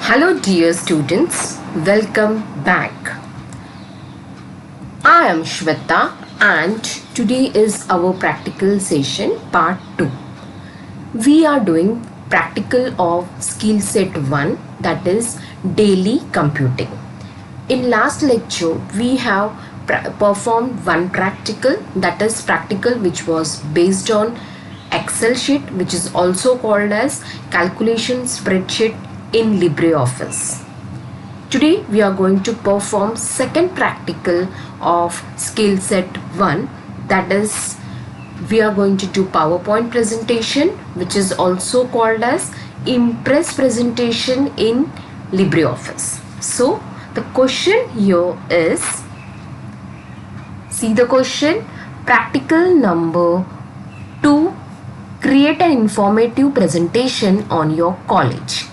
Hello dear students, welcome back. I am Shweta and today is our practical session part 2. We are doing practical of skill set 1, that is daily computing. In last lecture we have performed one practical, that is practical which was based on Excel sheet, which is also called as calculation spreadsheet in LibreOffice. Today we are going to perform second practical of skill set 1, that is we are going to do PowerPoint presentation, which is also called as Impress presentation in LibreOffice. So the question here is, see the question, practical number 2, create an informative presentation on your college.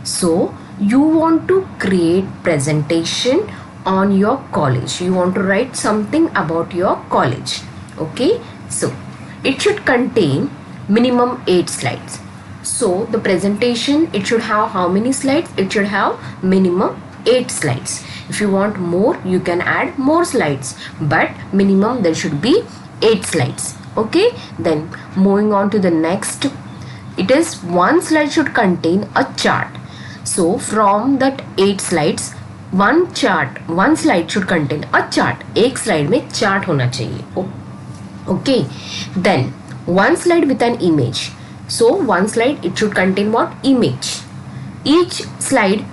So you want to create presentation on your college. You want to write something about your college. Okay. So it should contain minimum 8 slides. So the presentation, it should have how many slides? It should have minimum 8 slides. If you want more, you can add more slides, but minimum there should be 8 slides. Okay. Then moving on to the next, it is one slide should contain a chart. So from that 8 slides, one slide should contain a chart. एक slide में chart होना चाहिए. Okay. Then one slide with an image. So one slide it should contain what? Image. Each slide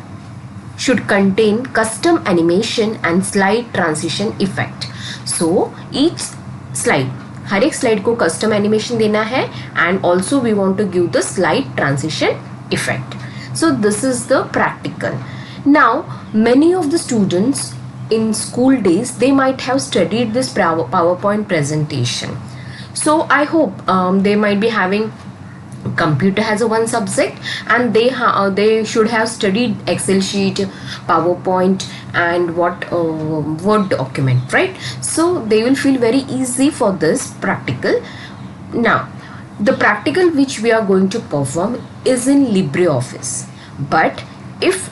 should contain custom animation and slide transition effect. So each slide, हर एक slide को custom animation देना है, and also we want to give the slide transition effect. So this is the practical. Now many of the students in school days, they might have studied this PowerPoint presentation. So I hope they might be having computer as a one subject, and they should have studied Excel sheet, PowerPoint, and Word document, right? So they will feel very easy for this practical. Now the practical which we are going to perform is in LibreOffice, but if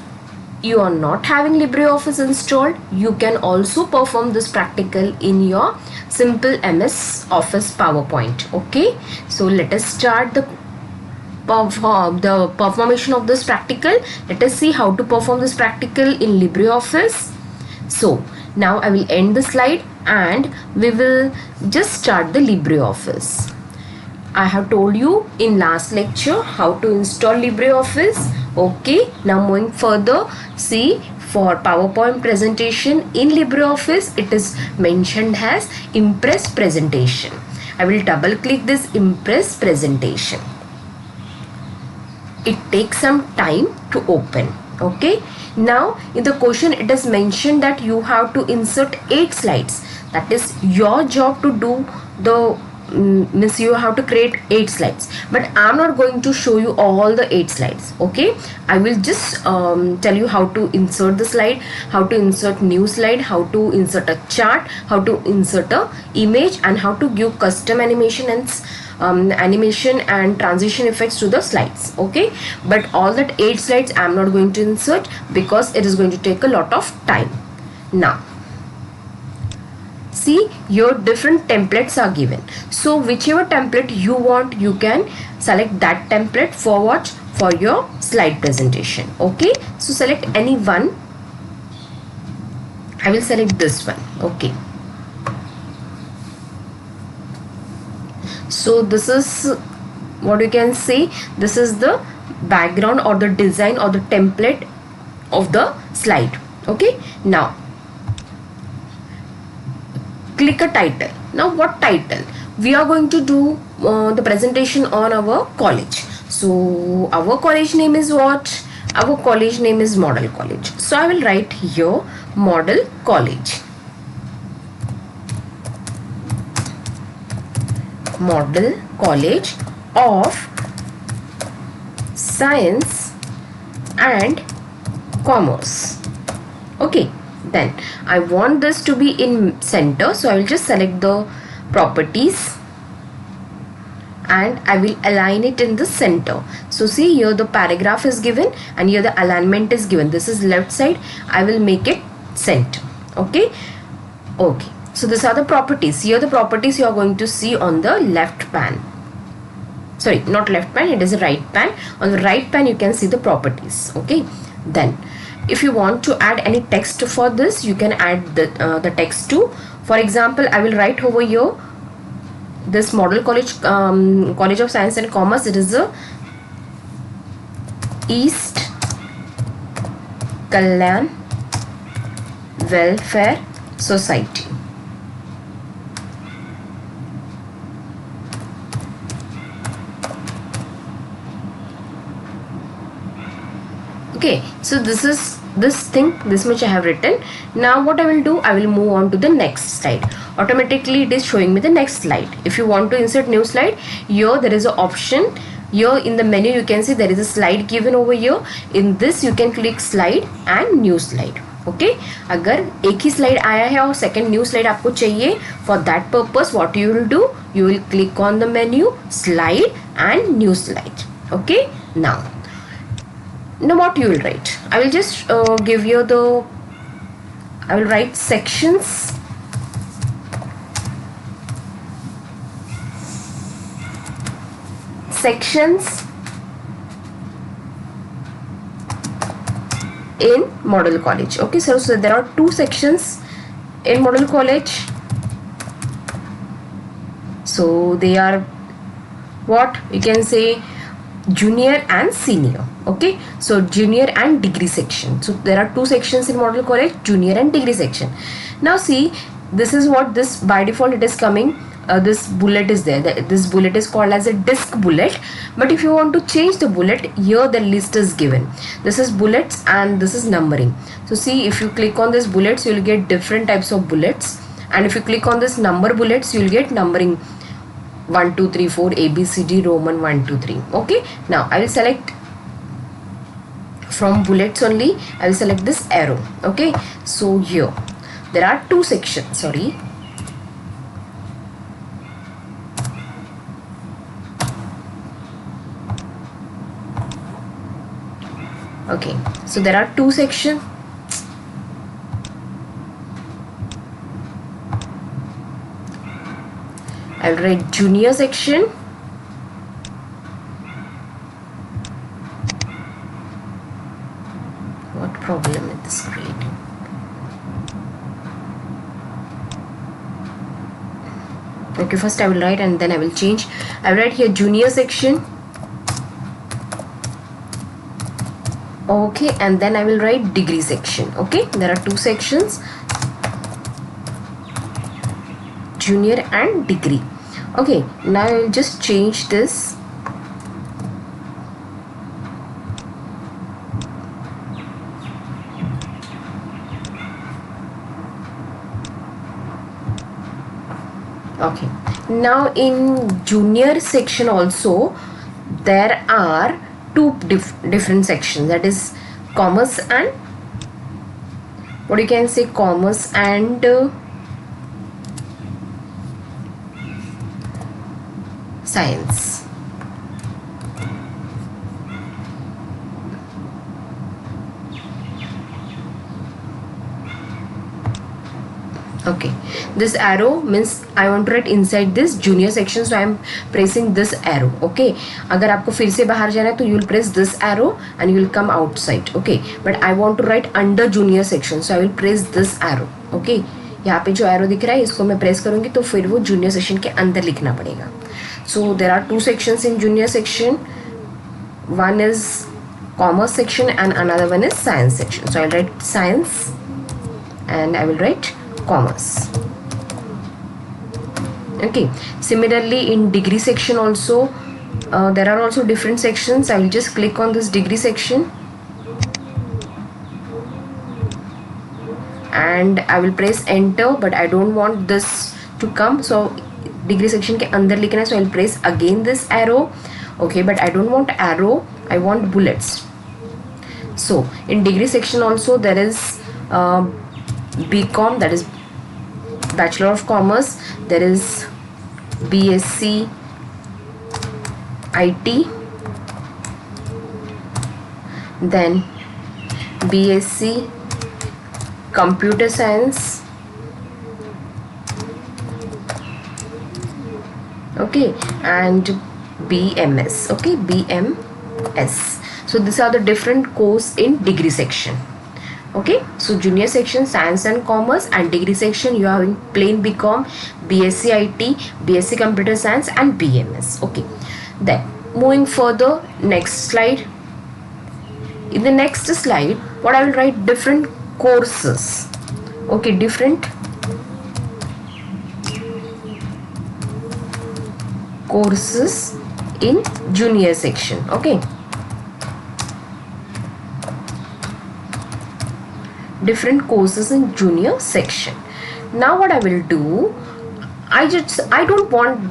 you are not having LibreOffice installed, you can also perform this practical in your simple MS Office PowerPoint. Okay, so let us start the performation of this practical. Let us see how to perform this practical in LibreOffice. So now I will end the slide and we will just start the LibreOffice. I have told you in last lecture how to install LibreOffice. Okay, now moving further, see, for PowerPoint presentation in LibreOffice, it is mentioned as Impress presentation. I will double click this Impress presentation. It takes some time to open. Okay, now in the question it is mentioned that you have to insert 8 slides. That is your job to do the means you have to create 8 slides, but I'm not going to show you all the 8 slides. Okay, I will just tell you how to insert the slide, how to insert new slide, how to insert a chart, how to insert a image, and how to give custom animation and transition effects to the slides. Okay, but all that 8 slides I'm not going to insert because it is going to take a lot of time. Now see, your different templates are given. So whichever template you want, you can select that template for what? For your slide presentation. Okay, so select any one. I will select this one. Okay, so this is what you can say, this is the background or the design or the template of the slide. Okay, now click a title. Now what title? We are going to do the presentation on our college. So our college name is what? Our college name is Model College. So I will write here Model College. Model College of Science and Commerce. Okay. Then I want this to be in center, so I will just select the properties and I will align it in the center. So see, here the paragraph is given and here the alignment is given. This is left side, I will make it center. Okay. So these are the properties. Here the properties you are going to see on the left pan. Sorry, not left pan, it is a right pan. On the right pan you can see the properties. Okay. Then if you want to add any text for this, you can add the text too. For example, I will write over here this Model College, College of Science and Commerce. It is a East Kalyan Welfare Society. Okay, so this is this much I have written. Now what I will do, I will move on to the next slide. Automatically it is showing me the next slide. If you want to insert new slide, here there is an option. Here in the menu you can see there is a slide given over here. In this you can click slide and new slide. Okay, अगर एक ही slide आया है और second new slide आपको चाहिए, for that purpose what you will do, you will click on the menu slide and new slide. Okay, now what you will write, I will just give you the, I will write sections. In Model College. Okay, so there are two sections in Model College. So they are what you can say, junior and senior. Okay, so junior and degree section. So there are two sections in Model College, junior and degree section. Now see, this is what this by default it is coming. This bullet is there. This bullet is called as a disk bullet, but if you want to change the bullet, here the list is given. This is bullets and this is numbering. So see, if you click on this bullets, you will get different types of bullets, and if you click on this number bullets, you will get numbering 1 2 3 4 ABCD Roman 1 2 3. Okay, now I will select from bullets only. I will select this arrow. Okay, so here there are two sections. Sorry. Okay, so there are two sections. I will write junior section. What problem with this creating? Okay, first I will write and then I will change. I will write here junior section. Okay, and then I will write degree section. Okay, there are two sections, junior and degree. Okay, now I will just change this. Okay, now in junior section also there are two different sections, that is commerce and what you can say, commerce and science. Okay, this arrow means I want to write inside this junior section, so I am pressing this arrow. Okay, अगर आपको फिर से बाहर जाना है तो you will press this arrow and you will come outside. Okay, but I want to write under junior section, so I will press this arrow. Okay, यहाँ पे जो arrow दिख रहा है इसको मैं press करूँगी तो फिर वो junior section के अंदर लिखना पड़ेगा. So there are two sections in junior section. One is commerce section and another one is science section. So I will write science and I will write commerce. Okay, similarly in degree section also there are also different sections. I will just click on this degree section and I will press enter, but I don't want this to come, so degree section के अंदर लिखना है, so I will press again this arrow. Okay, but I don't want arrow, I want bullets. So in degree section also there is BCom, that is Bachelor of Commerce, there is BSc IT, then BSc Computer Science, okay, and BMS, okay, BMS. So these are the different course in degree section. Okay, so junior section science and commerce, and degree section you are in plain BCom, BSc IT, BSc Computer Science, and BMS. Okay, then moving further, next slide. In the next slide, what I will write, different courses. Okay, different courses in junior section. Okay, different courses in junior section. Now what I will do, I don't want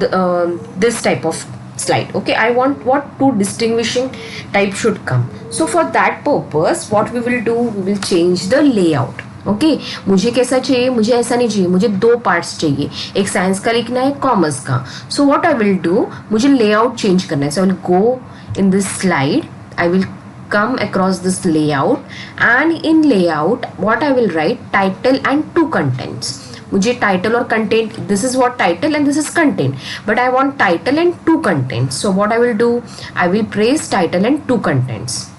this type of slide. Okay, I want what two distinguishing type should come. So for that purpose what we will do, we will change the layout. Okay मुझे कैसा चाहिए, मुझे ऐसा नहीं चाहिए, मुझे दो parts चाहिए, एक साइंस का लिखना है, कॉमर्स का. So what I will do, मुझे लेआउट चेंज करना है. So I will go in this slide, I will come across this layout, and in layout what I will write, title and two contents. मुझे title और content, this is what title and this is content, but I want title and two contents. So what I will do, I will press title and two contents.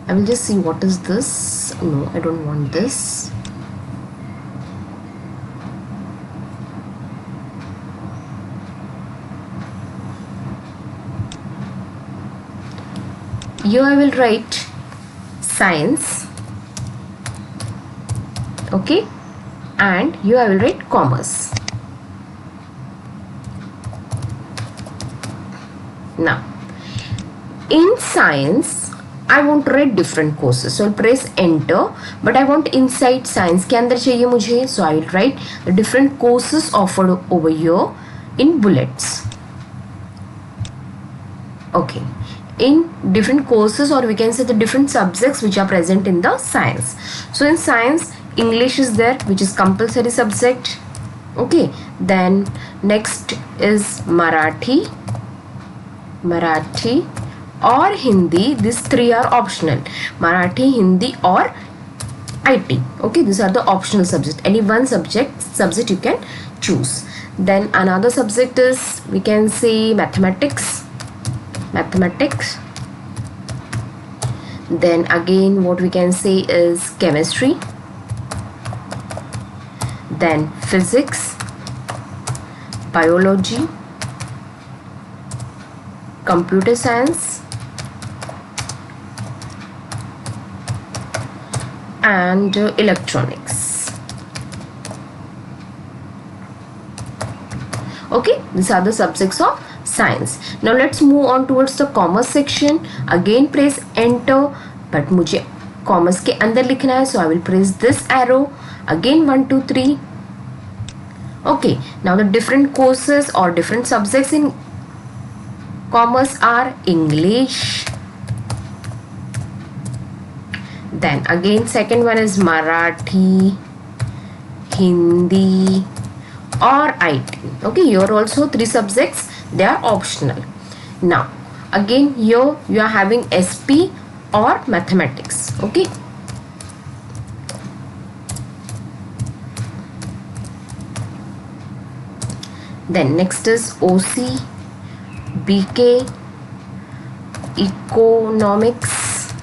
I will just see what is this. No, I don't want this. Here I will write science, okay, and here I will write commerce. Now in science I want to write different courses, so I'll press enter, but I want inside science के अंदर चाहिए मुझे, so I will write the different courses offered over here in bullets. Okay, in different courses, or we can say the different subjects which are present in the science. So in science English is there, which is compulsory subject. Okay, then next is Marathi or Hindi. These three are optional, Marathi, Hindi or IT. Okay, these are the optional subjects. Any one subject you can choose. Then another subject is, we can say, mathematics. Then again what we can say is chemistry, then physics, biology, computer science, and electronics. Okay, these are the subjects of science. Now let's move on towards the commerce section. Again press enter, but मुझे commerce के अंदर लिखना है, so I will press this arrow. Again 1 2 3. Okay, now the different courses or different subjects in commerce are English, then again second one is Marathi, Hindi or IT. Okay, here also three subjects, they are optional. Now again here you are having SP or mathematics. Okay, then next is OC, BK, economics,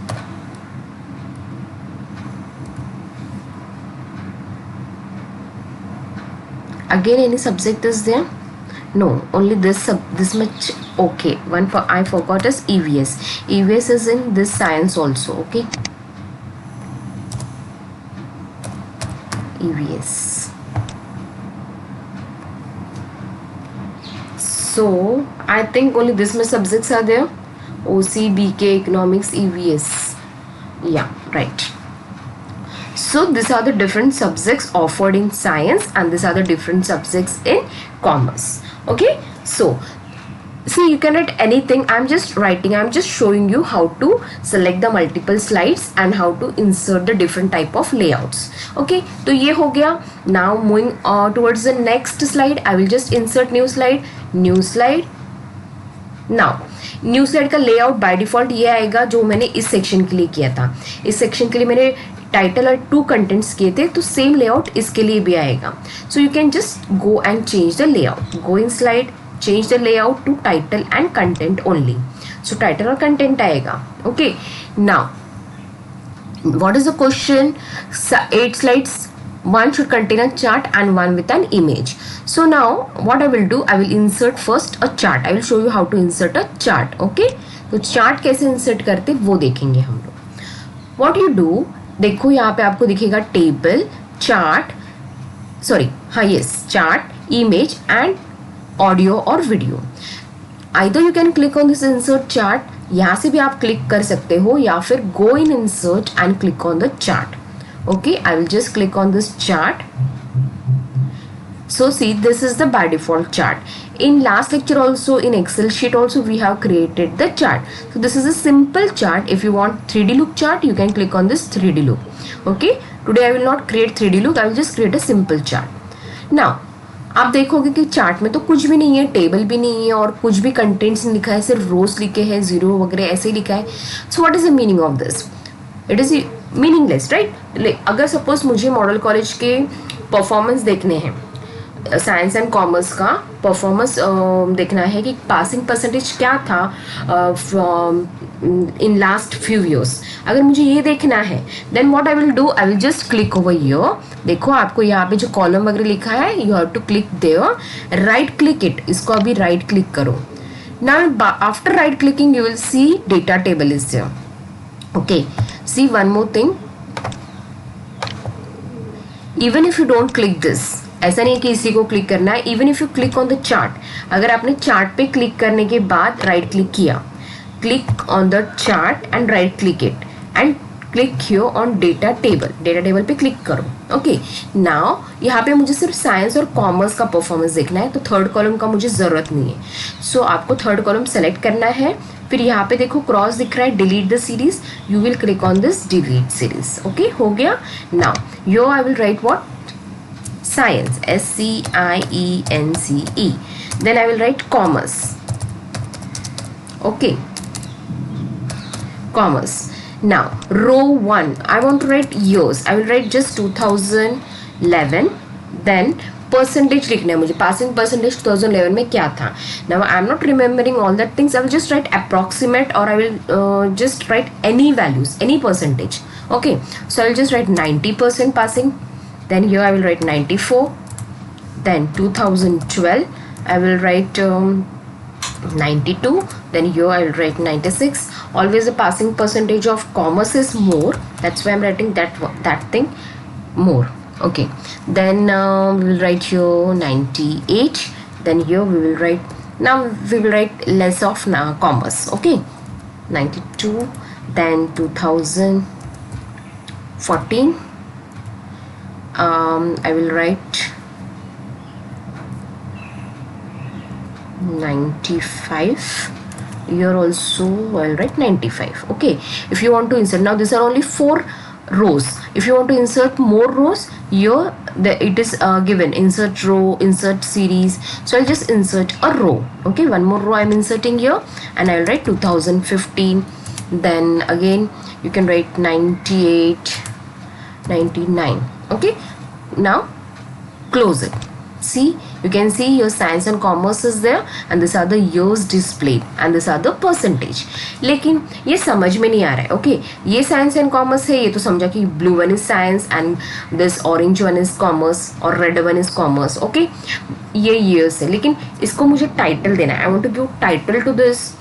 again any subject is there? No, only this much. Okay, one for I forgot is EVS. EVS is in this science also. Okay, EVS. So I think only this much subjects are there: OC, BK, economics, EVS. Yeah, right. So these are the different subjects offered in science, and these are the different subjects in commerce. Okay, so see, you can write anything. I'm just writing, I'm just showing you how to select the multiple slides and how to insert the different type of layouts. Okay, तो ये हो गया. Now moving towards the next slide, I will just insert new slide. Now new slide का layout by default ये आएगा जो मैंने इस सेक्शन के लिए किया था. इस सेक्शन के लिए मैंने टाइटल और 2 कंटेंट्स किए थे, तो सेम लेआउट इसके लिए भी आएगा. So you can just go and change the layout. Go in slide, change the layout to title and content only. So title और content आएगा. Okay, now what is the question? 8 slides, 1 should contain a chart and 1 with an image. So now what I will do, I will insert first a chart. I will show you how to insert a chart. Okay, तो chart कैसे insert करते वो देखेंगे हम लोग. What you do, देखो यहाँ पे आपको दिखेगा टेबल, चार्ट, सॉरी हाँ yes, chart, image and audio और video. Either you can click on this insert chart, यहाँ से भी आप क्लिक कर सकते हो, या फिर go in insert and click on the chart. Okay, I will just click on this chart. So see, this is the by default chart. In last lecture also, in Excel sheet also, we have created the chart. So this is a simple chart. If you want 3D look chart, you can click on this 3D look. Okay, today I will not create 3D look, I will just create a simple chart. Now आप देखोगे कि chart में तो कुछ भी नहीं है, table भी नहीं है और कुछ भी कंटेंट्स नहीं लिखा है, सिर्फ रोज लिखे हैं, जीरो वगैरह ऐसे ही लिखा है. So what is the meaning of this? It is meaningless, right? अगर सपोज मुझे मॉडल कॉलेज के परफॉर्मेंस देखने हैं, साइंस एंड कॉमर्स का परफॉर्मेंस देखना है कि पासिंग परसेंटेज क्या था इन लास्ट फ्यू ईयर्स, अगर मुझे ये देखना है, then what I will do, I will just click over here. देखो आपको यहाँ पे जो कॉलम वगैरह लिखा है, you have to click there, right click it, इसको अभी राइट क्लिक करो. Now after right clicking you will see data table is there. Okay, see one more thing, even if you don't click this, ऐसा नहीं कि इसी को click करना है, even if you click on the chart, अगर आपने चार्ट पे क्लिक करने के बाद राइट क्लिक किया, click on the chart and right click it and click here on data table, data table पे क्लिक करो. ओके, नाउ यहाँ पे मुझे सिर्फ साइंस और कॉमर्स का परफॉर्मेंस देखना है, तो थर्ड कॉलम का मुझे ज़रूरत नहीं है. सो आपको थर्ड कॉलम सेलेक्ट करना है, फिर यहाँ पे देखो क्रॉस दिख रहा है, delete the series, you will click on this delete series. Okay, हो गया. Now yo I will write what, science, SCIENCE, then I will write commerce. Okay, commerce. Now row 1, I want to write years, I will write just 2011. then percentage लिखना है मुझे, passing percentage 2011 में क्या था. Now I am not remembering all that things, I will just write approximate, or I will just write any values, any percentage. Okay, so I will just write 90% passing. Then here I will write 94. Then 2012 I will write 92. Then here I will write 96. Always the passing percentage of commerce is more, that's why I'm writing that thing more. Okay, then we will write here 98. Then here we will write, now we will write less of commerce. Okay, 92. Then 2014 I will write 95. Here also I'll write 95. Okay, if you want to insert, now these are only 4 rows. If you want to insert more rows, here it is given insert row, insert series. So I'll just insert a row. Okay, one more row I'm inserting here, and I'll write 2015. Then again you can write 98, 99. Okay, now close it. See, you can see your science and commerce is there, and these are the years displayed, and these are the percentage. लेकिन ये समझ में नहीं आ रहा है. Okay, ये science and commerce है, ये तो समझा कि blue one is science and this orange one is commerce और red one is commerce. Okay, ये years है, लेकिन इसको मुझे टाइटल देना है. I want to give title to this,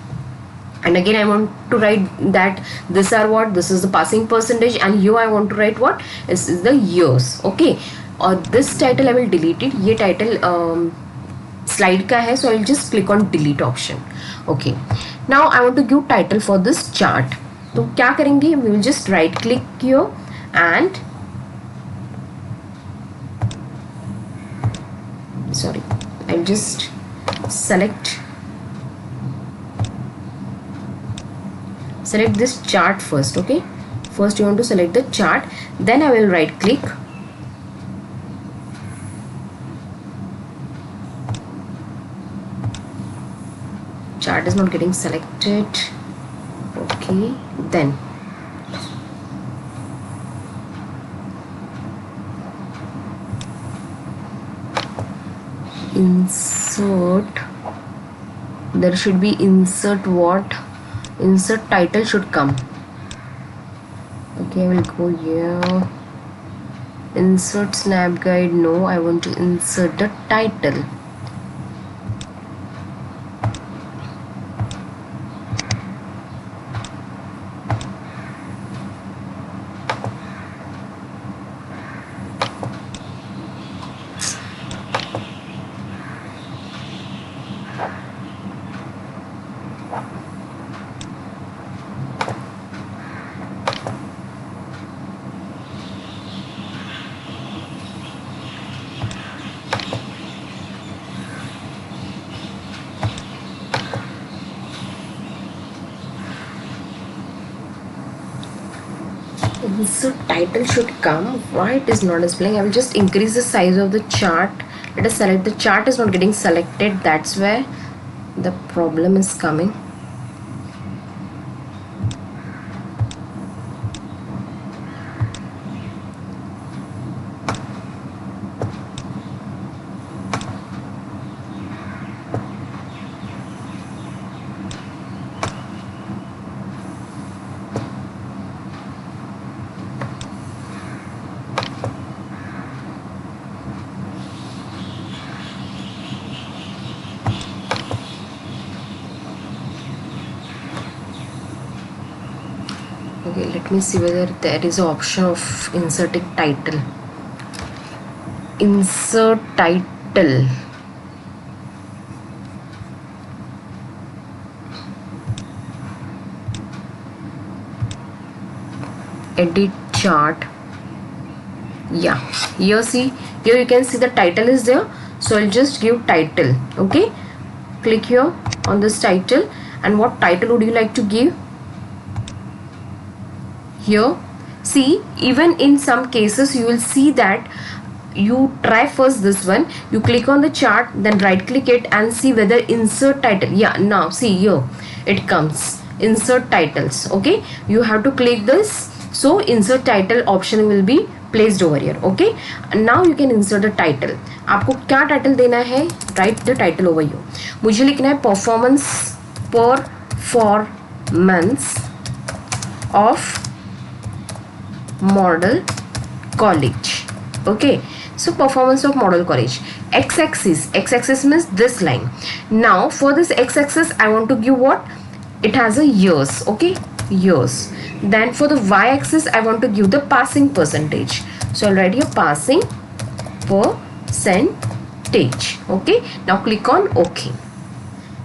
and again I want to write that this are what, this is the passing percentage, and here I want to write what, this is the years. Okay, और this title I will delete it. ये title slide का है, so I will just click on delete option. Okay, now I want to give title for this chart. तो क्या करेंगे, we will just right click here and sorry, I'll just select select this chart first. Okay, first you want to select the chart, then I will right click. Chart is not getting selected. Okay, then insert, there should be insert what? Insert title should come. Okay, I will go here. Insert snap guide. No, I want to insert the title. Insert title should come. Why it is not displaying? I will just increase the size of the chart. Let us select the chart is not getting selected. That's where the problem is coming. Okay, let me see whether there is an option of inserting title. Insert title. Edit chart. Yeah, here see, here you can see the title is there. So I'll just give title. Okay, click here on this title, and what title would you like to give? Here, see, even in some cases you will see that you try first this one, you click on the chart, then right click it and see whether insert title. Yeah, now see here it comes insert titles. Okay, you have to click this, so insert title option will be placed over here. Okay, now you can insert the title. आपको क्या title देना है? Right the title over here. मुझे लिखना है performance of Model College. Okay, so performance of Model College. X-axis means this line. Now for this x-axis I want to give what? It has a years. Okay, years. Then for the y-axis I want to give the passing percentage. So I'll write here passing percentage. Okay, now click on OK.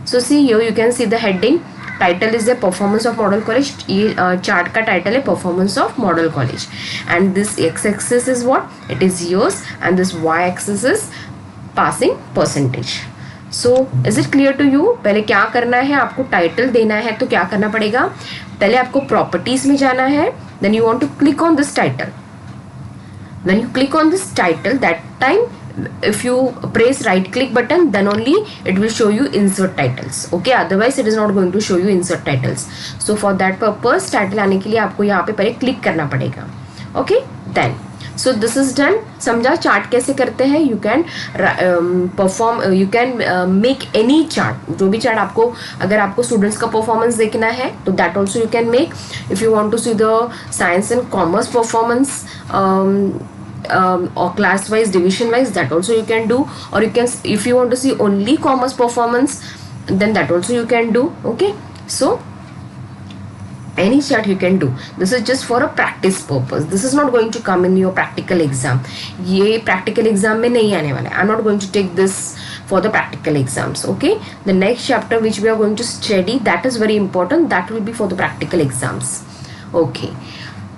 So see here you can see the heading. Title is the performance of model college. ये chart का title है performance of model college. And this X axis is what? It is years and this Y axis is passing percentage. So is it clear to you? पहले क्या करना है, आपको title देना है तो क्या करना पड़ेगा? पहले आपको प्रॉपर्टीज में जाना है, then you want to click on this title. When you click on this title, that time if you press right click button, then only it will show you insert titles. Okay, otherwise it is not going to show you insert titles. So for that purpose title आने के लिए आपको यहाँ पे पहले click करना पड़ेगा. Okay, then so this is done. समझा चार्ट कैसे करते हैं? You can you can make any chart. जो भी चार्ट आपको, अगर आपको स्टूडेंट्स का परफॉर्मेंस देखना है तो that also you can make. If you want to see the science and commerce performance or class wise, division wise, that also you can do. Or you can, if you want to see only commerce performance, then that also you can do. Okay, so any chart you can do. This is just for a practice purpose. This is not going to come in your practical exam. ये practical exam में नहीं आने वाला है. I'm not going to take this for the practical exams. Okay, the next chapter which we are going to study, that is very important. That will be for the practical exams. Okay,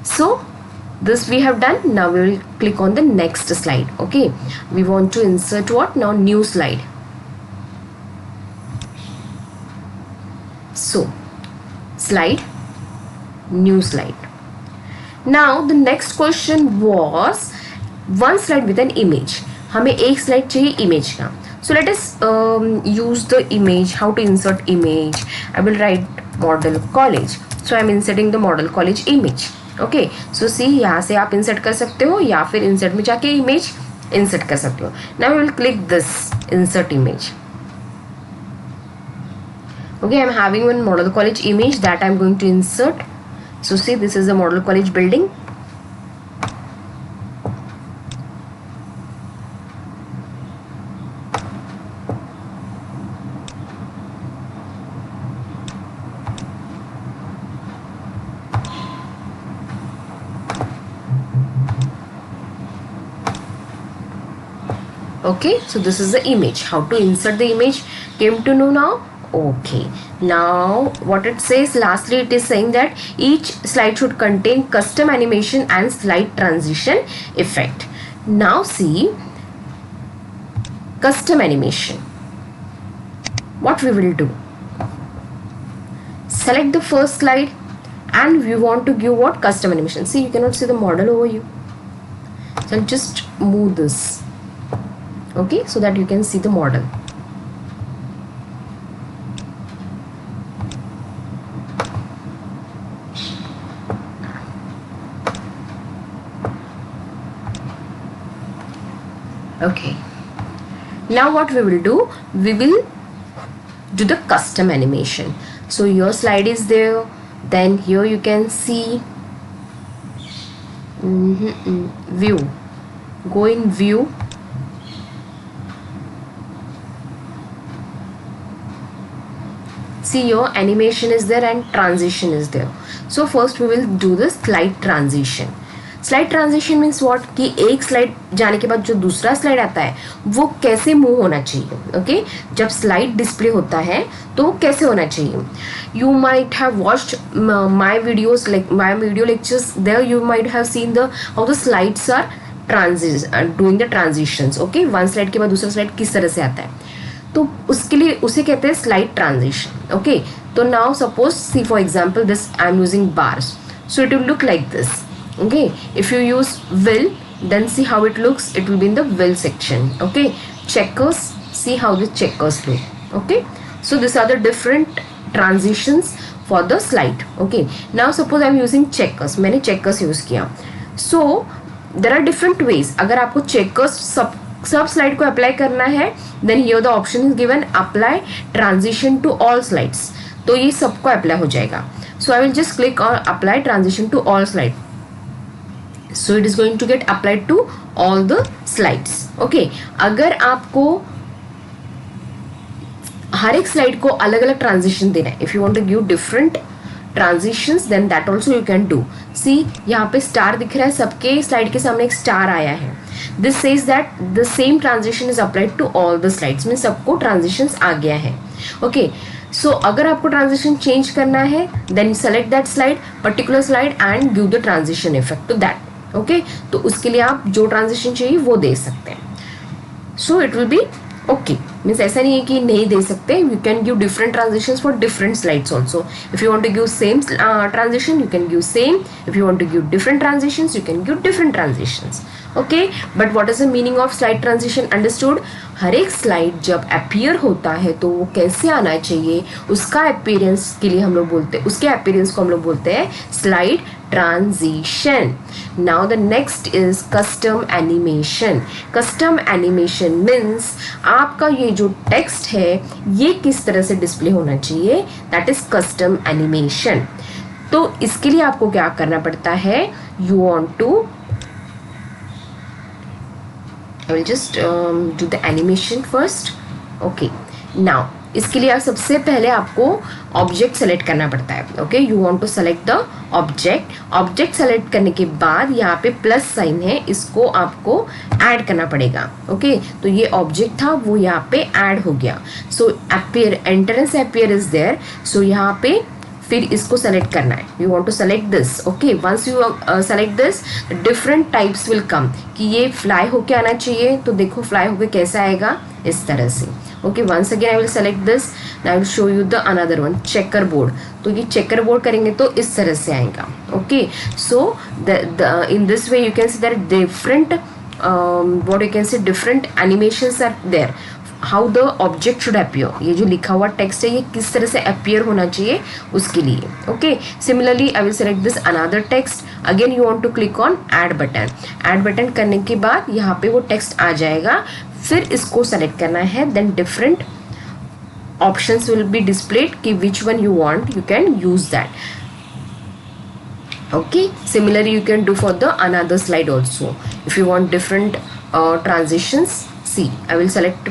so this we have done. Now we will click on the next slide. Okay, we want to insert what now? New slide. So slide, new slide. Now the next question was one slide with an image. हमें एक slide चाहिए image का. So let us use the image. How to insert image? I will write model college. So I am inserting the model college image. Okay. So see, यहाँ से आप insert कर सकते हो या फिर insert में जाके image insert कर सकते हो. Now we will click this insert image. Okay, I am having one model college image that I am going to insert. So see, this is a model college building. Okay, so this is the image. How to insert the image came to know now. Okay, now what it says, lastly it is saying that each slide should contain custom animation and slide transition effect. Now see, custom animation. What we will do, select the first slide and we want to give what? Custom animation. See, you cannot see the model over you, so I'll just move this, okay, so that you can see the model. Okay, now what we will do, we will do the custom animation. So your slide is there, then here you can see view, go in view, see your animation is there and transition is there. So first we will do the slide transition. Slide transition means what, कि एक slide जाने के बाद जो दूसरा slide आता है वो कैसे मूव होना चाहिए. ओके, जब स्लाइड डिस्प्ले होता है तो वो कैसे होना चाहिए. You might have watched my videos, like my video lectures, there you might have seen the how the slides are doing the transitions. Okay, one slide के बाद दूसरा स्लाइड किस तरह से आता है, तो उसके लिए उसे कहते हैं स्लाइड ट्रांजिशन. ओके, तो now suppose see for example this I am using bars, so it will look like this. Okay, if you use will, then see how it looks. It will be in the will section. Okay, checkers, see how the checkers look. Okay, so these are the different transitions for the slide. Okay, now suppose I am using checkers. मैंने checkers use किया. So there are different ways. अगर आपको checkers सब slide को apply करना है, then here the option is given apply transition to all slides. तो ये सबको apply हो जाएगा. So I will just click on apply transition to all slides. So it is going to get applied to all the slides. Okay, अगर आपको हर एक slide को अलग अलग ट्रांजिशन देना है, if you want to give different transitions, then that also you can do. See, यहाँ पे स्टार दिख रहा है, सबके स्लाइड के सामने एक स्टार आया है. This says that the same transition is applied to all the slides. में सबको transitions आ गया है. Okay, so अगर आपको ट्रांजिशन चेंज करना है, then select that slide, particular slide and give the transition effect to that. Okay, तो उसके लिए आप जो ट्रांजिशन चाहिए वो दे सकते हैं. So it will be okay, means ऐसा नहीं है कि नहीं दे सकते. You can give different transitions for different slides also. If you want to give same transition, you can give same. If you want to give different transitions, you can give different transitions. Okay, but what is the meaning of slide transition? Understood. हर एक slide जब appear होता है तो वो कैसे आना चाहिए, उसका अपीयरेंस के लिए हम लोग बोलते हैं, उसके अपीयरेंस को हम लोग बोलते हैं slide transition. Now the next is custom animation. Custom animation means आपका ये जो टेक्स्ट है ये किस तरह से डिस्प्ले होना चाहिए, that is custom animation. तो इसके लिए आपको क्या करना पड़ता है, you want to, I will just do the animation first. Okay, now इसके लिए सबसे पहले आपको ऑब्जेक्ट सेलेक्ट करना पड़ता है. Okay, you want to select the object select करने के बाद यहाँ पे प्लस साइन है, इसको आपको ऐड करना पड़ेगा. ओके, तो ये ऑब्जेक्ट था वो यहाँ पे ऐड हो गया. So appear, entrance appear is there. So यहाँ पे फिर इसको सेलेक्ट करना है. You want to select this. Okay, once you select this, different types will come, कि ये फ्लाई होके आना चाहिए. तो देखो फ्लाई होके कैसा आएगा, इस तरह से. Okay, once again I will select this. Now I will show you the another one, checker board. तो ये checker board करेंगे तो इस तरह से आएगा. Okay, so the in this way you can see that different what you can say different animations are there. How the object should appear, ये जो लिखा हुआ टेक्स्ट है ये किस तरह से अपियर होना चाहिए उसके लिए. Okay, similarly I will select this another text. Again you want to click on add button. Add button करने के बाद यहाँ पे वो टेक्स्ट आ जाएगा. फिर इसको सेलेक्ट करना है. Then different options will be displayed कि which one you want, you can use that. Okay, similarly you can do for the another slide also. If you want different transitions, see, I will select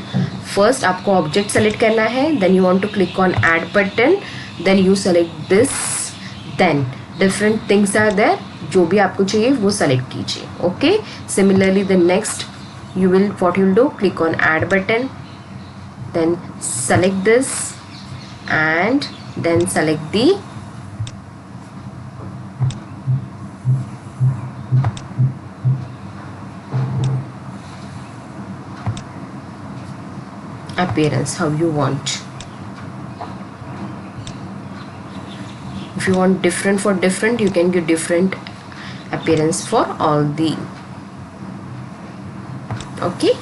first. आपको object select करना है. Then you want to click on add button. Then you select this. Then different things are there. जो भी आपको चाहिए वो select कीजिए. Okay. Similarly the next you will what you will do, click on add button. Then select this and then select the appearance how you want. If you want different for different, you can give different appearance for all the. Okay,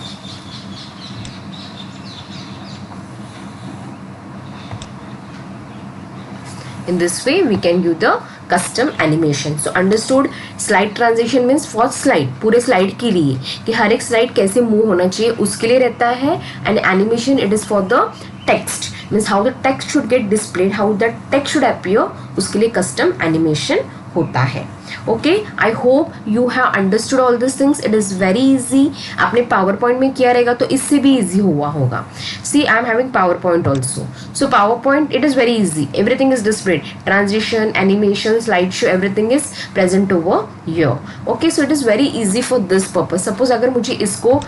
in this way we can give the custom animation. So understood, slide transition means for slide, पूरे slide के लिए कि हर एक slide कैसे move होना चाहिए उसके लिए रहता है. And animation it is for the text, means how the text should get displayed, how the text should appear, उसके लिए custom animation होता है. Okay, I hope you have understood all this things. It is very easy. आपने PowerPoint में किया रहेगा तो इससे भी इजी हुआ होगा. See, I am having PowerPoint also. So PowerPoint it is very easy. Everything is displayed. Transition, animation, slide show, everything is present over here. Okay, so it is very easy for this purpose. Suppose अगर मुझे इसको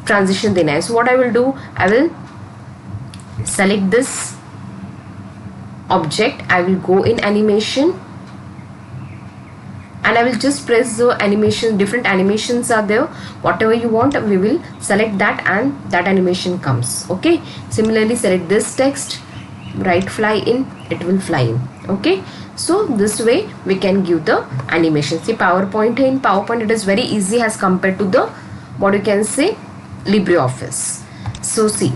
transition देना है, सो what I will do, I will select this object. I will go in animation and I will just press the animation. Different animations are there, whatever you want we will select that and that animation comes. Okay, similarly select this text, write fly in, it will fly in. Okay, so this way we can give the animation. See, PowerPoint, in PowerPoint it is very easy as compared to the what you can say LibreOffice. So see,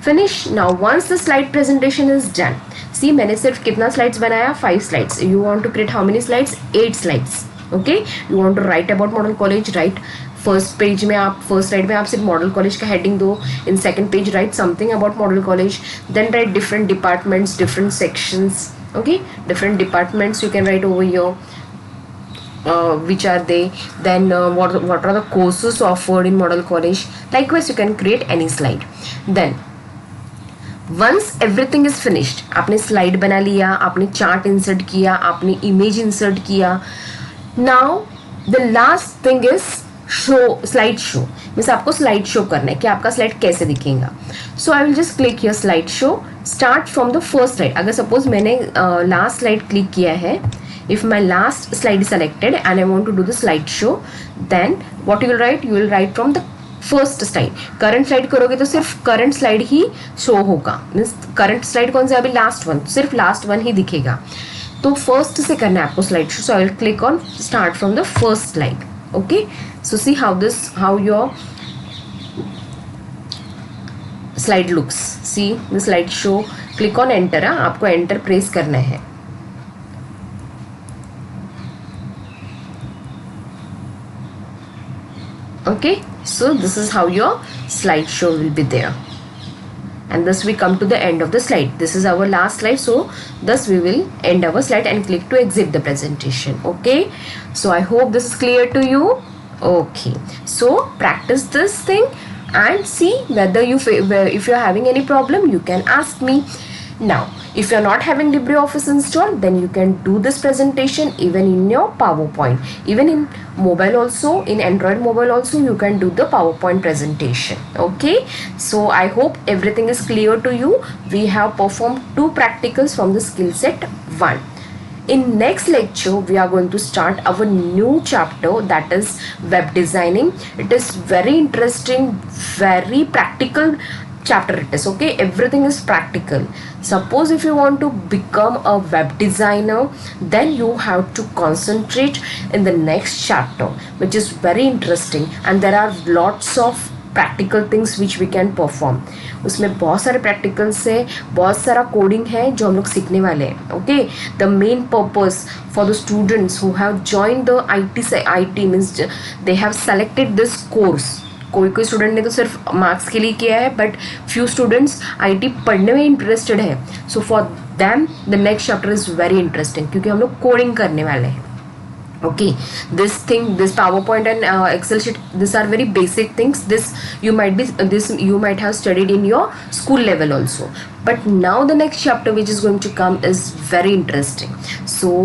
finish. Now once the slide presentation is done, see मैंने सिर्फ कितना slides बनाया, 5 slides. You want to create how many slides, 8 slides. Okay, you want to write about model college, write first page में आप first slide में आप सिर्फ model college का हेडिंग दो. In second page write something about model college. Then write different departments, different sections. Okay, different departments you can write over here. Which are they, then what are the courses offered in model college. Likewise you can create any slide. Then once everything is finished, आपने slide बना लिया, आपने chart insert किया, आपने image insert किया. Now the last thing is show, slide show. Means आपको slide show करना है कि आपका स्लाइड कैसे दिखेगा. So I will just click here slide show. Start from the first slide. अगर सपोज मैंने लास्ट स्लाइड क्लिक किया है, if my last slide is selected and I want to do the slide show, then what you will write, you will write from the first slide. Current slide करोगे तो सिर्फ current slide ही show होगा. Means current slide कौन सा, अभी last one, सिर्फ last one ही दिखेगा. तो फर्स्ट से करना है आपको slide show. So I will click on start from the first slide. Okay, so see how your slide looks. See the slide show. Click on enter. आपको enter press करना है. Okay, so this is how your slideshow will be there. And thus we come to the end of the slide. This is our last slide, so thus we will end our slide and click to exit the presentation. Okay, so I hope this is clear to you. Okay, so practice this thing and see whether if you're having any problem you can ask me. Now if you're not having LibreOffice installed, then you can do this presentation even in your PowerPoint. Even in mobile also, in Android mobile also you can do the PowerPoint presentation. Okay, so I hope everything is clear to you. We have performed 2 practicals from the skill set 1. In next lecture we are going to start our new chapter, that is web designing. It is very interesting, very practical chapter it is. Okay, everything is practical. Suppose if you want to become a web designer, then you have to concentrate in the next chapter, which is very interesting, and there are lots of practical things which we can perform. उसमें बहुत सारे practicals है, बहुत सारा coding है जो हम लोग सीखने वाले हैं. Okay, the main purpose for the students who have join the I T means they have selected this course. कोई स्टूडेंट ने तो सिर्फ मार्क्स के लिए किया है, बट फ्यू स्टूडेंट्स आईटी पढ़ने में इंटरेस्टेड है. So for them the next chapter is very interesting, क्योंकि हम लोग कोडिंग करने वाले हैं. Okay, this PowerPoint and Excel sheet, these are very basic things. This you might have studied in your school level also, but now the next chapter which is going to come is very interesting. So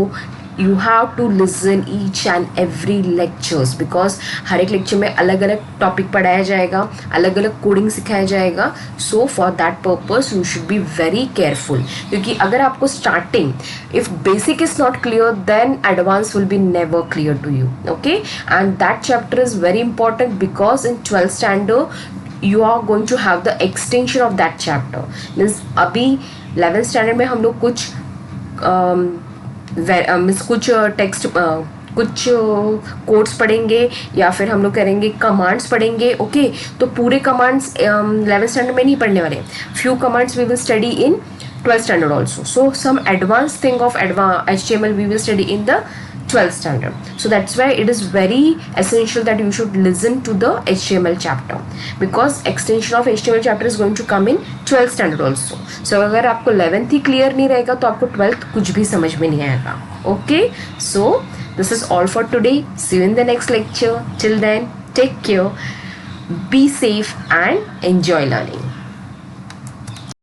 you have to listen each and every lectures, because हर एक lecture में अलग अलग topic पढ़ाया जाएगा, अलग अलग coding सिखाया जाएगा. So for that purpose you should be very careful, क्योंकि अगर आपको starting if basic is not clear, then advance will be never clear to you. Okay, and that chapter is very important, because in 12th standard you are going to have the extension of that chapter. Means अभी 11th standard में हम लोग कुछ कुछ text कुछ codes पढ़ेंगे, या फिर हम लोग करेंगे कमांड्स पढ़ेंगे. ओके, तो पूरे कमांड्स 11th स्टैंडर्ड में नहीं पढ़ने वाले. Few commands we will study in 12th standard also. So some advance thing of HTML we will study in the 12th standard. So that's why it is very essential that you should listen to the HTML chapter, because extension of HTML chapter is going to come in 12th standard also. So अगर आपको 11th ही clear नहीं रहेगा तो आपको 12th कुछ भी समझ में नहीं आएगा. Okay, so this is all for today. See you in the next lecture. Till then, take care, be safe and enjoy learning.